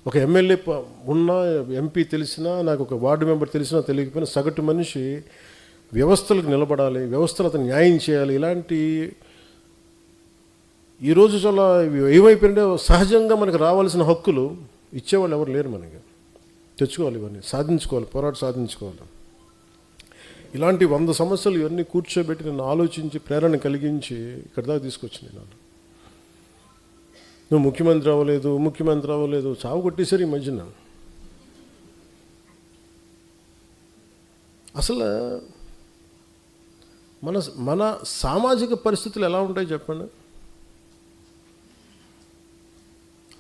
ఒక ఎమ్మెల్యే ఉన్నా, ఎంపీ తెలిసినా, నాకు ఒక వార్డు మెంబర్ తెలిసినా తెలియకపోయినా సగటు మనిషి వ్యవస్థలకు నిలబడాలి, వ్యవస్థలు అతను న్యాయం చేయాలి. ఇలాంటి ఈరోజు చాలా ఏమైపోయింటే సహజంగా మనకు రావాల్సిన హక్కులు ఇచ్చేవాళ్ళు ఎవరు లేరు. మనకి తెచ్చుకోవాలి, ఇవన్నీ సాధించుకోవాలి, పోరాట సాధించుకోవాలి. ఇలాంటి 100 సమస్యలు ఇవన్నీ కూర్చోబెట్టి నన్ను ఆలోచించి ప్రేరణ కలిగించి ఇక్కడ దాకా తీసుకొచ్చింది. నన్ను నువ్వు ముఖ్యమంత్రి అవ్వలేదు చావు కొట్టేశారు ఈ మధ్యన. అసలు మన సామాజిక పరిస్థితులు ఎలా ఉంటాయి చెప్పండి.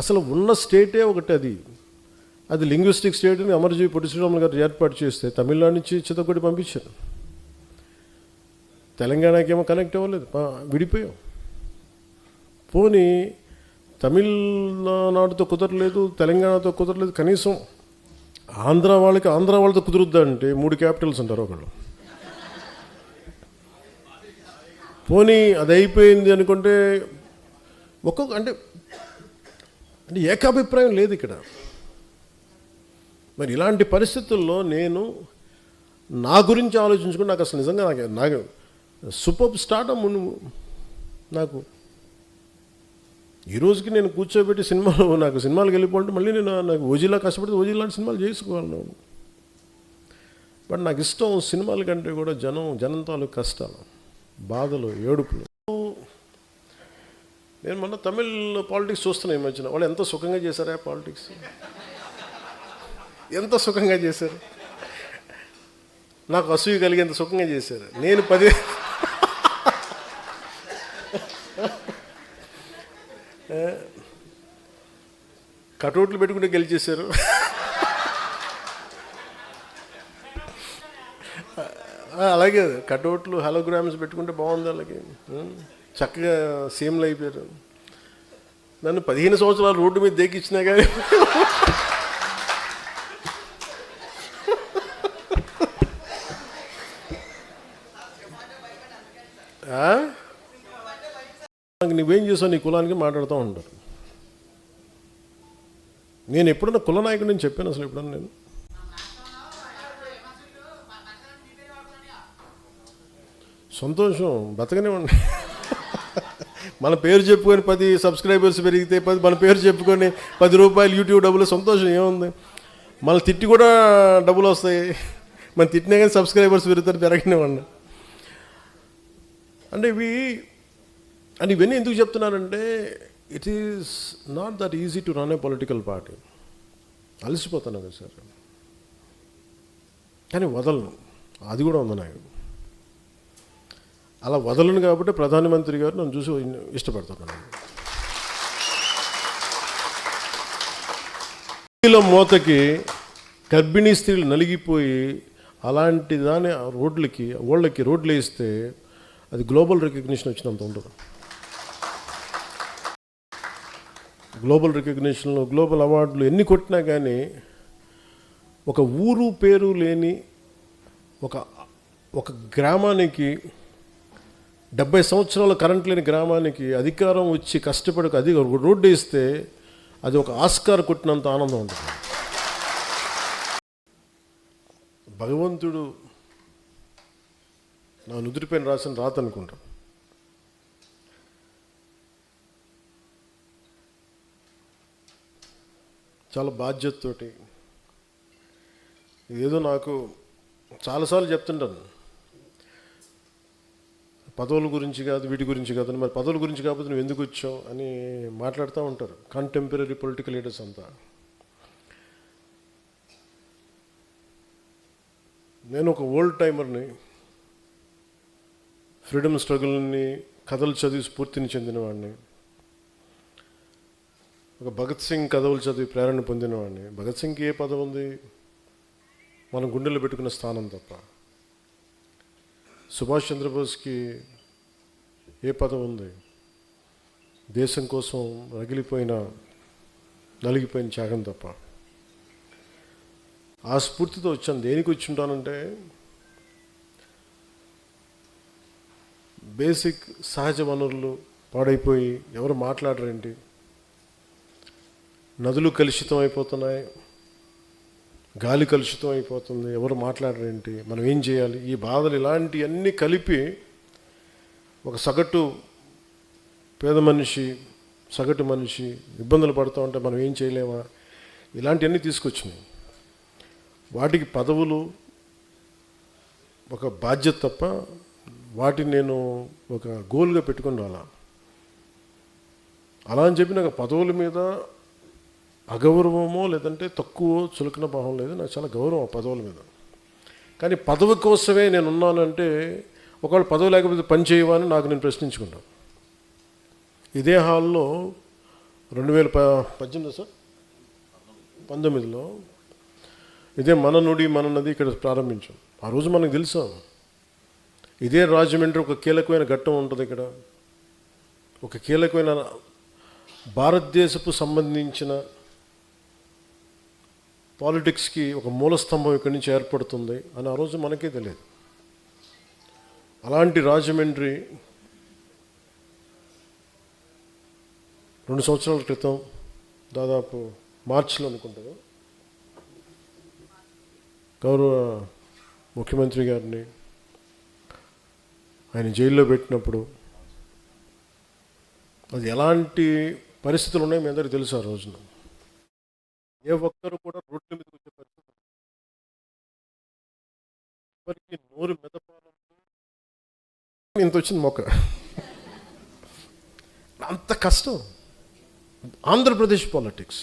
అసలు ఉన్న స్టేటే ఒకటి, అది లింగ్విస్టిక్ స్టేట్ని అమరజీవి పొట్టి శ్రీరాములు గారు ఏర్పాటు చేస్తే తమిళనాడు నుంచి చిత్తకొట్టి పంపించారు. తెలంగాణకేమో కనెక్ట్ అవ్వలేదు, విడిపోయాం. పోనీ తమిళనాడుతో కుదరలేదు, తెలంగాణతో కుదరలేదు, కనీసం ఆంధ్ర వాళ్ళతో కుదురుద్దా అంటే 3 క్యాపిటల్స్ అంటారు ఒకళ్ళు. పోనీ అది అయిపోయింది అనుకుంటే అంటే ఏకాభిప్రాయం లేదు ఇక్కడ. మరి ఇలాంటి పరిస్థితుల్లో నేను నా గురించి ఆలోచించుకుని నాకు అసలు నిజంగా నాకు సూపర్ స్టార్టమ్ నాకు ఈ రోజుకి నేను కూర్చోబెట్టి నాకు సినిమాలకు వెళ్ళిపోతే మళ్ళీ నాకు ఓజీలా కష్టపడితే ఓజీలాంటి సినిమాలు చేసుకోగలను. బట్ నాకు ఇష్టం సినిమాల కంటే కూడా జనంతో కష్టాలు, బాధలు, ఏడుపులు. నేను మొన్న తమిళ్ పాలిటిక్స్ చూస్తున్నా ఈ మధ్యన. వాళ్ళు ఎంత సుఖంగా చేశారా పాలిటిక్స్, ఎంత సుఖంగా చేశారు. నాకు అసూయ కలిగి ఎంత సుఖంగా చేశారు. నేను 10 కటౌట్లు పెట్టుకుంటే గెలిచేశారు. అలాగే కటౌట్లు హలోగ్రామ్స్ పెట్టుకుంటే బాగుంది. అలాగే చక్కగా సీఎంలు అయిపోయారు. నన్ను 15 సంవత్సరాలు రోడ్డు మీద దేకిచ్చినా కానీ నువ్వేం చేసావు నీ కులానికి మాట్లాడుతూ ఉంటారు. నేను ఎప్పుడన్నా కుల నాయకుడు నేను చెప్పాను అసలు ఎప్పుడన్నా నేను? సంతోషం, బతకనే ఉండి మన పేరు చెప్పుకొని 10 సబ్స్క్రైబర్స్ పెరిగితే మన పేరు చెప్పుకొని 10 రూపాయలు యూట్యూబ్ డబ్బులు, సంతోషం ఏముంది. మన తిట్టి కూడా డబ్బులు వస్తాయి. మన తిట్టినా కానీ సబ్స్క్రైబర్స్ పెరుగుతారు, పెరగనే ఉండి. అంటే ఇవన్నీ ఎందుకు చెప్తున్నానంటే it is not that easy to run a political party. అలసిపోతాను కదా సార్, కానీ వదలను. అది కూడా ఉంది నాకు. అలా వదలను కాబట్టి ప్రధానమంత్రి గారు నన్ను చూసి ఇష్టపడుతున్నాను. స్త్రీల మూతకి గర్భిణీ స్త్రీలు నలిగిపోయి అలాంటి దాని రోడ్లు వేస్తే అది గ్లోబల్ రికగ్నిషన్ వచ్చినంత ఉండదు. గ్లోబల్ రికగ్నిషన్లు, గ్లోబల్ అవార్డులు ఎన్ని కొట్టినా కానీ ఒక ఊరు పేరు లేని ఒక గ్రామానికి 70 సంవత్సరాల కరెంట్ లేని గ్రామానికి అధికారం వచ్చి కష్టపడి అది రోడ్డు వేస్తే అది ఒక ఆస్కార్ కొట్టినంత ఆనందం ఉంటుంది. భగవంతుడు నా నుదుటిపైన రాసిన రాత అనుకుంటా. చాలా బాధ్యతతోటి ఏదో నాకు చాలాసార్లు చెప్తుంటాను, పదవుల గురించి కాదు, వీటి గురించి కాదు. మరి పదవుల గురించి కాకపోతే నువ్వు ఎందుకు వచ్చావు అని మాట్లాడుతూ ఉంటారు కంటెంపరీ పొలిటికల్ లీడర్స్ అంతా. నేను ఒక ఓల్డ్ టైమర్ని, ఫ్రీడమ్ స్ట్రగుల్ని కథలు చదివి స్ఫూర్తిని చెందినవాడిని, ఒక భగత్ సింగ్ కథలు చదివి ప్రేరణ పొందినవాడిని. భగత్ సింగ్కి ఏ పదవి ఉంది? మనం గుండెల్లో పెట్టుకున్న స్థానం తప్ప. సుభాష్ చంద్రబోస్కి ఏ పదవి ఉంది? దేశం కోసం నలిగిపోయిన త్యాగం తప్ప. ఆ స్ఫూర్తితో వచ్చాను. దేనికి వచ్చి ఉంటానంటే బేసిక్ సహజ వనరులు పాడైపోయి ఎవరు మాట్లాడరేంటి, నదులు కలుషితం అయిపోతున్నాయి, గాలి కలుషితం అయిపోతుంది, ఎవరు మాట్లాడరేంటి, మనం ఏం చేయాలి, ఈ బాధలు ఇలాంటివన్నీ కలిపి ఒక సగటు పేద మనిషి, సగటు మనిషి ఇబ్బందులు పడుతూ ఉంటే మనం ఏం చేయలేమా, ఇలాంటివన్నీ తీసుకొచ్చినాయి. వాటికి పదవులు ఒక బాధ్యత తప్ప వాటిని నేను ఒక గోల్గా పెట్టుకుని రాలా. అలా అని చెప్పి నాకు పదవుల మీద అగౌరవమో లేదంటే తక్కువ చులకన భావం లేదు, నాకు చాలా గౌరవం ఆ పదవుల మీద. కానీ పదవి కోసమే నేను ఉన్నానంటే ఒకవేళ పదవి లేకపోతే పని చేయవా అని నాకు నేను ప్రశ్నించుకున్నాను. ఇదే హాల్లో 2018 సార్ 19లో ఇదే మన నుడి మన నది ఇక్కడ ప్రారంభించాం. ఆ రోజు మనకు తెలుసా, ఇదే రాజమండ్రి ఒక కీలకమైన ఘట్టం ఉంటుంది. ఇక్కడ ఒక కీలకమైన భారతదేశపు సంబంధించిన పాలిటిక్స్కి ఒక మూలస్తంభం ఇక్కడి నుంచి ఏర్పడుతుంది అని ఆ రోజు మనకే తెలియదు. అలాంటి రాజమండ్రి 2 సంవత్సరాల క్రితం దాదాపు మార్చిలో అనుకుంటాను గౌరవ ముఖ్యమంత్రి గారిని ఆయన జైల్లో పెట్టినప్పుడు అది ఎలాంటి పరిస్థితులు ఉన్నాయో మీ అందరికీ తెలుసు. ఆ రోజున ఏ ఒక్కరు కూడా రోడ్ల మీదకి వచ్చే పరిస్థితి, ఎవరికి నోరు మెదపాలంటే ఇంత వచ్చింది మొక్క, అంత కష్టం. ఆంధ్రప్రదేశ్ పాలిటిక్స్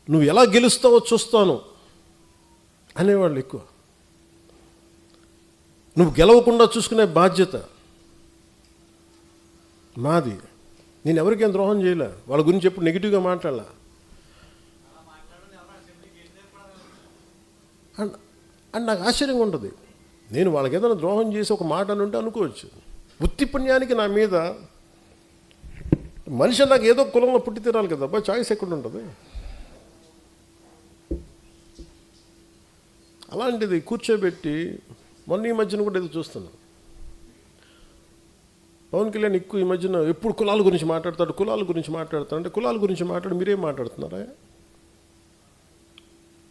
నువ్వు ఎలా గెలుస్తావో చూస్తాను అనేవాళ్ళు ఎక్కువ. నువ్వు గెలవకుండా చూసుకునే బాధ్యత మాది. నేను ఎవరికేం ద్రోహం చేయలే, వాళ్ళ గురించి ఎప్పుడు నెగిటివ్గా మాట్లాడాల. అండ్ నాకు ఆశ్చర్యంగా ఉంటుంది, నేను వాళ్ళకి ఏదైనా ద్రోహం చేసి ఒక మాట అని ఉంటే అనుకోవచ్చు. ఉత్తి పుణ్యానికి నా మీద మనిషి నాకు ఏదో కులంలో పుట్టి తీరాలి కదా, అబ్బా చాయిస్ ఎక్కడ ఉంటుంది. అలాంటిది కూర్చోబెట్టి మొన్న ఈ మధ్యన కూడా ఏదో చూస్తున్నాను, పవన్ కళ్యాణ్ ఎక్కువ ఈ మధ్యన ఎప్పుడు కులాల గురించి మాట్లాడతాడు అంటే కులాల గురించి మాట్లాడి మీరేం మాట్లాడుతున్నారా?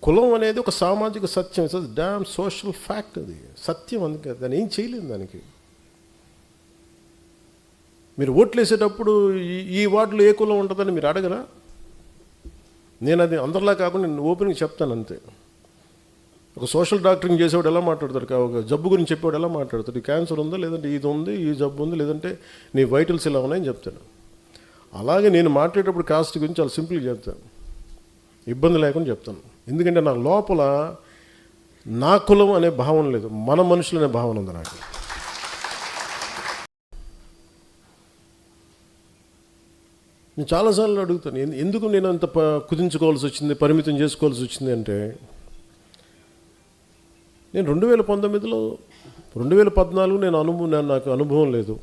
కులం అనేది ఒక సామాజిక సత్యం, ఇట్స్ డామ్ సోషల్ ఫ్యాక్ట్, అది సత్యం. అందుకే దాన్ని ఏం చేయలేదు. దానికి మీరు ఓట్లు వేసేటప్పుడు ఈ వార్డులో ఏ కులం ఉంటుందని మీరు అడగరా? నేను అది అందరిలా కాకుండా నేను ఓపెన్గా చెప్తాను అంతే. ఒక సోషల్ డాక్టరింగ్ చేసేవాడు ఎలా మాట్లాడతాడు, ఒక జబ్బు గురించి చెప్పేవాడు ఎలా మాట్లాడతాడు, క్యాన్సర్ ఉందా లేదంటే ఇది ఉంది, ఈ జబ్బు ఉంది, లేదంటే నీ వైటల్స్ ఇలా ఉన్నాయని చెప్తాను. అలాగే నేను మాట్లాడేటప్పుడు కాస్ట్ గురించి చాలా సింపుల్గా చెప్తాను, ఇబ్బంది లేకుండా చెప్తాను. ఎందుకంటే నా లోపల నా కులం అనే భావన లేదు, మన మనుషులు అనే భావన ఉంది నాకు. నేను చాలాసార్లు అడుగుతాను, ఎందుకు నేను అంత కుదించుకోవాల్సి వచ్చింది, పరిమితం చేసుకోవాల్సి వచ్చింది అంటే, నేను 2019లో 2014 నాకు అనుభవం లేదు.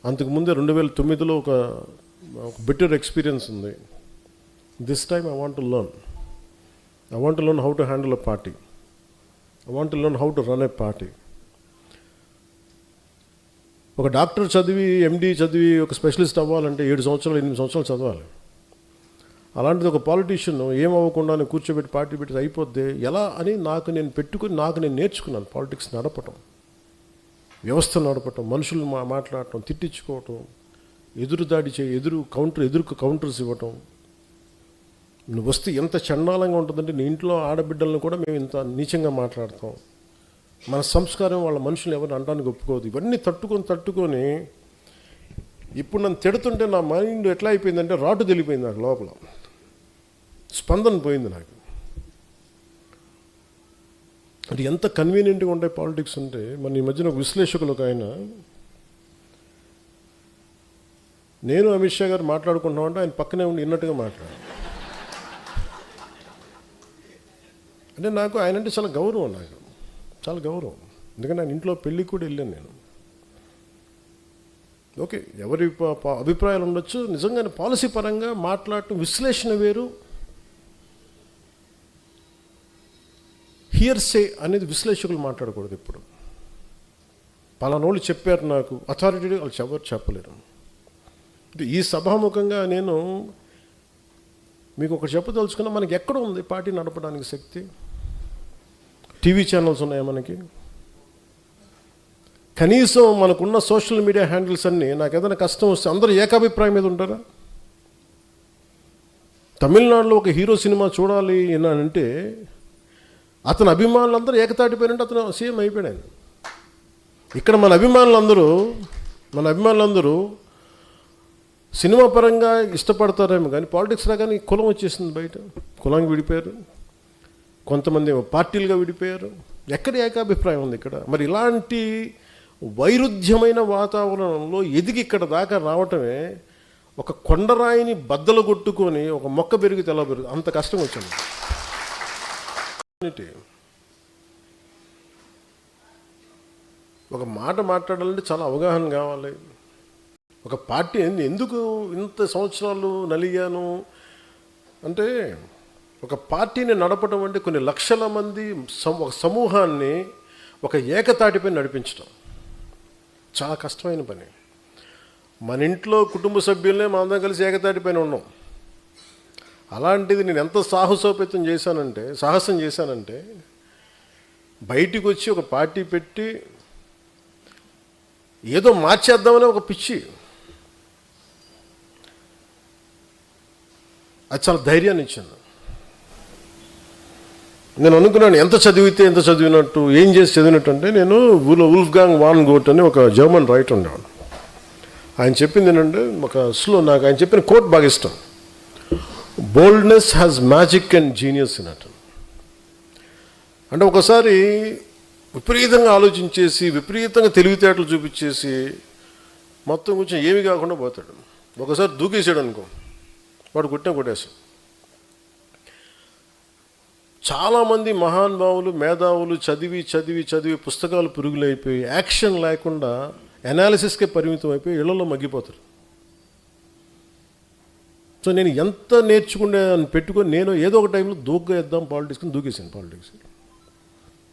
అంతకుముందే 2009లో ఒక బెటర్ ఎక్స్పీరియన్స్ ఉంది. This time I want to learn how to handle a party. I want to learn how to run a party. ఒక డాక్టర్ చదివి ఎండి చదివి ఒక స్పెషలిస్ట్ అవ్వాలంటే 7 సంవత్సరాలు 8 సంవత్సరాలు చదవాలి. అలాంటిది ఒక పాలిటీషియన్ ఏమవ్వకుండా కూర్చోబెట్టి పార్టీ పెట్టి అయిపోద్ది ఎలా అని నాకు నేను నేర్చుకున్నాను. పాలిటిక్స్ నడపటం, వ్యవస్థ నడపటం, మనుషులు మాట్లాడటం, తిట్టించుకోవటం, ఎదురుదాడి ఎదురుకు కౌంటర్స్ ఇవ్వటం. నువ్వు వస్తే ఎంత చండాలంగా ఉంటుందంటే నీ ఇంట్లో ఆడబిడ్డలను కూడా మేము ఇంత నీచంగా మాట్లాడతాం. మన సంస్కారం వాళ్ళ మనుషులు ఎవరిని అనడానికి ఒప్పుకోదు. ఇవన్నీ తట్టుకొని ఇప్పుడు నన్ను తిడుతుంటే నా మైండ్ ఎట్లా అయిపోయిందంటే రాటు తెలిపోయింది, నాకు లోపల స్పందన పోయింది నాకు. అంటే ఎంత కన్వీనియంట్గా ఉంటాయి పాలిటిక్స్ అంటే, మన ఈ మధ్యన ఒక విశ్లేషకులు ఒక ఆయన, నేను అమిత్ షా గారు మాట్లాడుకుంటున్నామంటే ఆయన పక్కనే ఉండి విన్నట్టుగా మాట్లాడారు. అంటే నాకు ఆయన అంటే చాలా గౌరవం, నాకు చాలా గౌరవం. ఎందుకంటే ఆయన ఇంట్లో పెళ్ళికి కూడా వెళ్ళాను నేను. ఓకే, ఎవరి అభిప్రాయాలు ఉండొచ్చు, నిజంగానే పాలసీ పరంగా మాట్లాడటం విశ్లేషణ వేరు, హియర్సే అనేది విశ్లేషకులు మాట్లాడకూడదు. ఇప్పుడు పలానోళ్ళు చెప్పారు నాకు అథారిటీ, వాళ్ళు ఎవరు చెప్పలేరు. ఈ సభాముఖంగా నేను మీకు ఒకటి చెప్పదలుచుకున్నా, మనకి ఎక్కడ ఉంది పార్టీ నడపడానికి శక్తి? టీవీ ఛానల్స్ ఉన్నాయా మనకి? కనీసం మనకున్న సోషల్ మీడియా హ్యాండిల్స్ అన్నీ నాకు ఏదైనా కష్టం వస్తే అందరూ ఏకాభిప్రాయం మీద ఉంటారా? తమిళనాడులో ఒక హీరో సినిమా చూడాలి అని అంటే అతని అభిమానులందరూ ఏకతాటిపోయినంటే అతను సీఎం అయిపోయాడు ఆయన. ఇక్కడ మన అభిమానులందరూ సినిమా పరంగా ఇష్టపడతారేమో కానీ పాలిటిక్స్ రాగానే కులం వచ్చేసింది, బయట కులానికి విడిపోయారు, కొంతమంది పార్టీలుగా విడిపోయారు. ఎక్కడ ఏకాభిప్రాయం ఉంది ఇక్కడ? మరి ఇలాంటి వైరుధ్యమైన వాతావరణంలో ఎదిగి ఇక్కడ దాకా రావటమే ఒక కొండరాయిని బద్దలు కొట్టుకొని ఒక మొక్క పెరిగితే ఎలా పెరుగు అంత కష్టం వచ్చింది. ఒక మాట మాట్లాడాలంటే చాలా అవగాహన కావాలి. ఒక పార్టీ ఎందుకు ఇంత సంవత్సరాలు నలిగాను అంటే, ఒక పార్టీని నడపడం అంటే కొన్ని లక్షల మంది ఒక సమూహాన్ని ఒక ఏకతాటిపై నడిపించడం చాలా కష్టమైన పని. మన ఇంట్లో కుటుంబ సభ్యులనే మా అందరం కలిసి ఏకతాటిపైన ఉన్నాం. అలాంటిది నేను ఎంత సాహసం చేశానంటే బయటికి వచ్చి ఒక పార్టీ పెట్టి ఏదో మార్చేద్దామనే ఒక పిచ్చి, అది చాలా ధైర్యాన్ని ఇచ్చింది. నేను అనుకున్నాను ఎంత చదివినట్టు, ఏం చేసి చదివినట్టు అంటే, నేను వుల్ఫ్గాంగ్ వాన్ గోట్ అని ఒక జర్మన్ రైటర్ ఉండేవాడు. ఆయన చెప్పింది ఏంటంటే, నాకు ఆయన చెప్పిన కోట్ బాగా ఇష్టం. Boldness has magic and genius in it. అంటే ఒకసారి విపరీతంగా ఆలోచించేసి విపరీతంగా తెలివితేటలు చూపించేసి మొత్తం కొంచెం ఏమీ కాకుండా పోతాడు. ఒకసారి దూకేసాడు అనుకో, వాడు కొట్టేసాడు. చాలామంది మహానుభావులు మేధావులు చదివి పుస్తకాలు పురుగులైపోయి యాక్షన్ లేకుండా అనాలిసిస్కే పరిమితం అయిపోయి ఇళ్లలో మగ్గిపోతారు. సో నేను ఎంత నేర్చుకునే అని పెట్టుకొని నేను ఏదో ఒక టైంలో దూకేద్దాం పాలిటిక్స్ని దూకేసాను. పాలిటిక్స్కి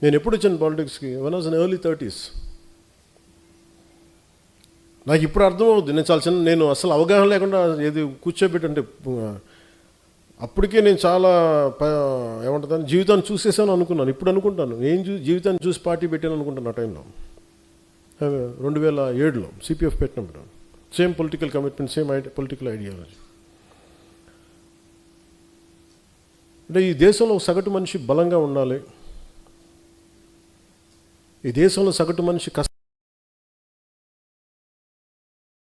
నేను ఎప్పుడు వచ్చాను పాలిటిక్స్కి? One was in early 30s. నాకు ఇప్పుడు అర్థమవుద్ది. నేను అసలు అవగాహన లేకుండా ఏది కూర్చోబెట్టంటే అప్పటికే నేను చాలా ఏమంటుందని జీవితాన్ని చూసేసాను అనుకున్నాను. ఇప్పుడు అనుకుంటాను జీవితాన్ని చూసి పార్టీ పెట్టాను అనుకుంటాను. ఆ టైంలో 2007లో సిపిఎఫ్ పెట్టినప్పుడు same political commitment, same political ideology. అంటే ఈ దేశంలో సగటు మనిషి బలంగా ఉండాలి. ఈ దేశంలో సగటు మనిషి